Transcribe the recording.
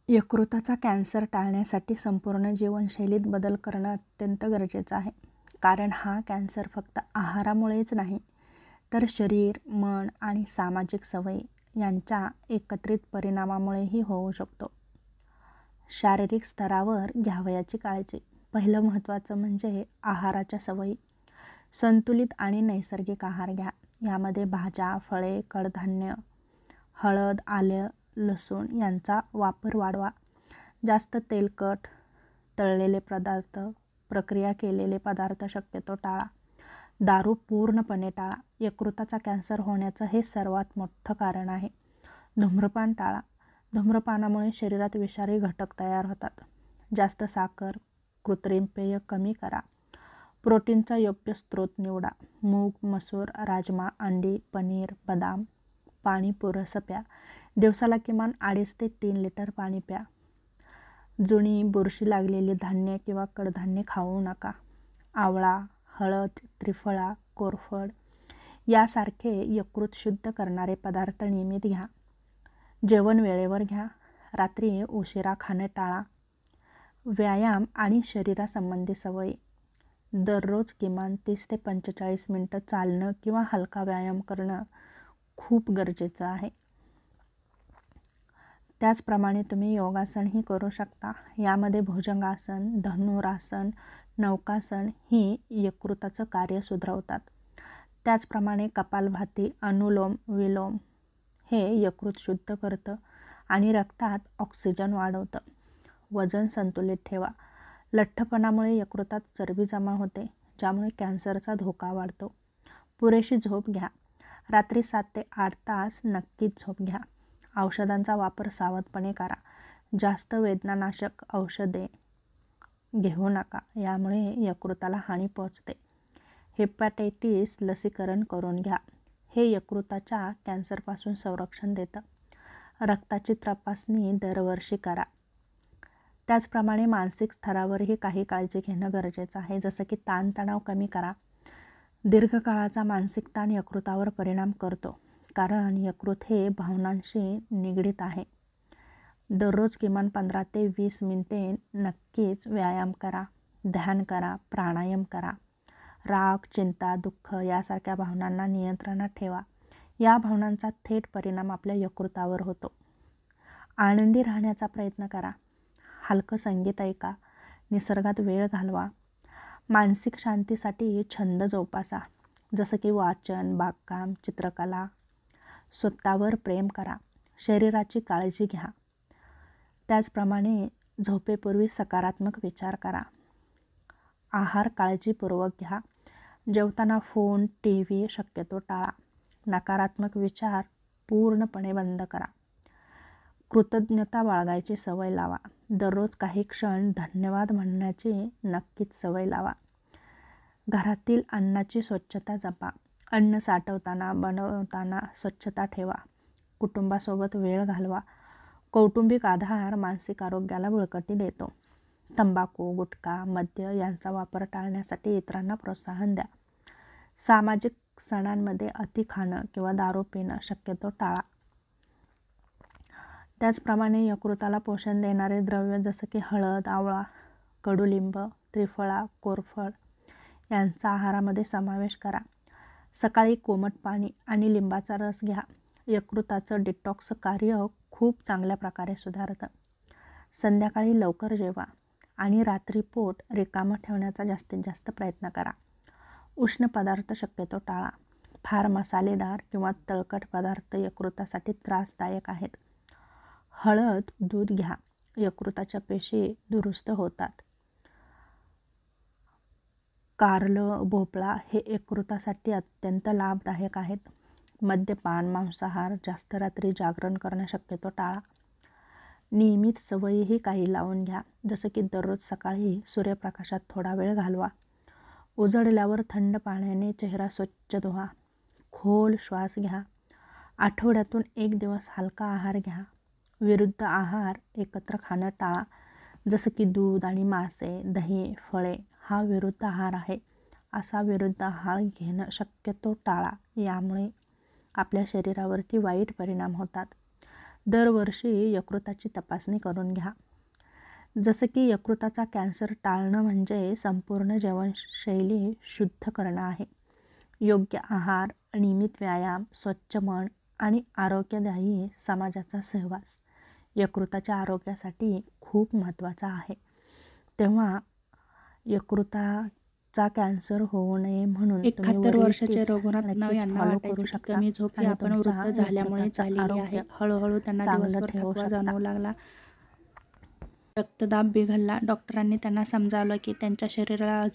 यकृताचा cancer टाळण्यासाठी संपूर्ण जीवनशैलीत बदल करणं अत्यंत गरजेचं आहे. कारण हा कॅन्सर फक्त आहारामुळेच नाही, तर शरीर, मन आणि सामाजिक सवयी यांच्या एकत्रित परिणामामुळेही होऊ शकतो. शारीरिक स्तरावर घ्यावयाची काळजी. पहिलं महत्त्वाचं म्हणजे आहाराच्या सवयी. संतुलित आणि नैसर्गिक आहार घ्या. यामध्ये भाज्या, फळे, कडधान्य, हळद, आलं, लसूण यांचा वापर वाढवा. जास्त तेलकट, तळलेले पदार्थ, प्रक्रिया केलेले पदार्थ शक्यतो टाळा. दारू पूर्णपणे टाळा. यकृताचा कॅन्सर होण्याचं हे सर्वात मोठं कारण आहे. धूम्रपान टाळा. धूम्रपानामुळे शरीरात विषारी घटक तयार होतात. जास्त साखर, कृत्रिम पेय कमी करा. प्रोटीनचा योग्य स्रोत निवडा. मूग, मसूर, राजमा, अंडी, पनीर, बदाम. पाणी पुरेसं प्या. दिवसाला किमान 2.5 ते 3 लिटर पाणी प्या. जुनी, बुरशी लागलेली धान्य किंवा कडधान्ये खाऊ नका. आवळा, हळद, त्रिफळा, कोरफड यासारखे यकृत शुद्ध करणारे पदार्थ नियमित घ्या. जेवण वेळेवर घ्या. रात्री उशिरा खाणं टाळा. व्यायाम आणि शरीरासंबंधी सवयी. दररोज किमान 30 ते 45 मिनटं चालणं किंवा हलका व्यायाम करणं खूप गरजेचं आहे. त्याचप्रमाणे तुम्ही योगासनही करू शकता. यामध्ये भुजंगासन, धनुरासन, नौकासन ही यकृताचं कार्य सुधारवतात. त्याचप्रमाणे कपालभाती, अनुलोम विलोम हे यकृत शुद्ध करतं आणि रक्तात ऑक्सिजन वाढवतं. वजन संतुलित ठेवा. लठ्ठपणामुळे यकृतात चरबी जमा होते, ज्यामुळे कॅन्सरचा धोका वाढतो. पुरेशी झोप घ्या. रात्री 7 ते 8 तास नक्कीच झोप घ्या. औषधांचा वापर सावधपणे करा. जास्त वेदनानाशक औषधे घेऊ नका. यामुळे यकृताला हानी पोहोचते. हेपॅटायटिस लसीकरण करून घ्या. हे यकृताच्या कॅन्सरपासून संरक्षण देतं. रक्ताची तपासणी दरवर्षी करा. त्याचप्रमाणे मानसिक स्तरावरही काही काळजी घेणं गरजेचं आहे. जसं की ताणतणाव कमी करा. दीर्घकाळाचा मानसिक ताण यकृतावर परिणाम करतो, कारण यकृत हे भावनांशी निगडीत आहे. दररोज किमान 15 ते 20 मिनिटे नक्कीच व्यायाम करा, ध्यान करा, प्राणायाम करा. राग, चिंता, दुःख यासारख्या भावनांना नियंत्रणात ठेवा. या भावनांचा थेट परिणाम आपल्या यकृतावर होतो. आनंदी राहण्याचा प्रयत्न करा. हलकं संगीत ऐका. निसर्गात वेळ घालवा. मानसिक शांतीसाठी छंद जोपासा, जसं की वाचन, बागकाम, चित्रकला. स्वतःवर प्रेम करा. शरीराची काळजी घ्या. त्याचप्रमाणे झोपेपूर्वी सकारात्मक विचार करा. आहार काळजीपूर्वक घ्या. जेवताना फोन, TV शक्यतो टाळा. नकारात्मक विचार पूर्णपणे बंद करा. कृतज्ञता बाळगायची सवय लावा. दररोज काही क्षण धन्यवाद म्हणण्याची नक्कीच सवय लावा. घरातील अन्नाची स्वच्छता जपा. अन्न साठवताना, बनवताना स्वच्छता ठेवा. कुटुंबासोबत वेळ घालवा. कौटुंबिक आधार मानसिक आरोग्याला बळकटी देतो. तंबाखू, गुटखा, मद्य यांचा वापर टाळण्यासाठी इतरांना प्रोत्साहन द्या. सामाजिक सणांमध्ये अति खाणं किंवा दारू पिणं शक्यतो टाळा. त्याचप्रमाणे यकृताला पोषण देणारे द्रव्य जसं की हळद, आवळा, कडुलिंब, त्रिफळा, कोरफड यांचा आहारामध्ये समावेश करा. सकाळी कोमट पाणी आणि लिंबाचा रस घ्या. यकृताचं डिटॉक्स कार्य खूप चांगल्या प्रकारे सुधारतं. संध्याकाळी लवकर जेवा आणि रात्री पोट रिकामं ठेवण्याचा जास्तीत जास्त प्रयत्न करा. उष्ण पदार्थ शक्यतो टाळा. फार मसालेदार किंवा तळकट पदार्थ यकृतासाठी त्रासदायक आहेत. हळद, दूध घ्या. यकृताच्या पेशी दुरुस्त होतात. कारलं, भोपळा हे यकृतासाठी अत्यंत लाभदायक आहेत. मद्यपान, मांसाहार, जास्त रात्री जागरण करणं शक्यतो टाळा. नियमित सवयीही काही लावून घ्या, जसं की दररोज सकाळी सूर्यप्रकाशात थोडा वेळ घालवा. उजळल्यावर थंड पाण्याने चेहरा स्वच्छ धुवा. खोल श्वास घ्या. आठवड्यातून 1 दिवस हलका आहार घ्या. विरुद्ध आहार एकत्र खाणं टाळा, जसं की दूध आणि मासे, दही, फळे हा विरुद्ध आहार आहे. असा विरुद्ध आहार घेणं शक्यतो टाळा. यामुळे आपल्या शरीरावरती वाईट परिणाम होतात. दरवर्षी यकृताची तपासणी करून घ्या. जसं की यकृताचा कॅन्सर टाळणं म्हणजे संपूर्ण जीवनशैली शुद्ध करणं आहे. योग्य आहार, नियमित व्यायाम, स्वच्छ मन आणि आरोग्यदायी समाजाचा सहवास यकृताच्या आरोग्यासाठी खूप महत्त्वाचा आहे. तेव्हा यकृताचा कॅन्सर होऊ नये म्हणून 71 वर्षाच्या टिप्स रघुनाथ नाव नक्कीच यांना फॉलो वाटायचे करू की शकता कमी झोप ही आणि आपण तुमच्या वृद्ध झाल्यामुळे यकृताचं झालेली आहे. आरोग्य हळूहळू त्यांना चांगलं दिवसभर ठेवू थकवा शकता. जाणवू लागला. रक्तदाब बिघडला. डॉक्टरांनी त्यांना समजावलं की त्यांच्या शरीराला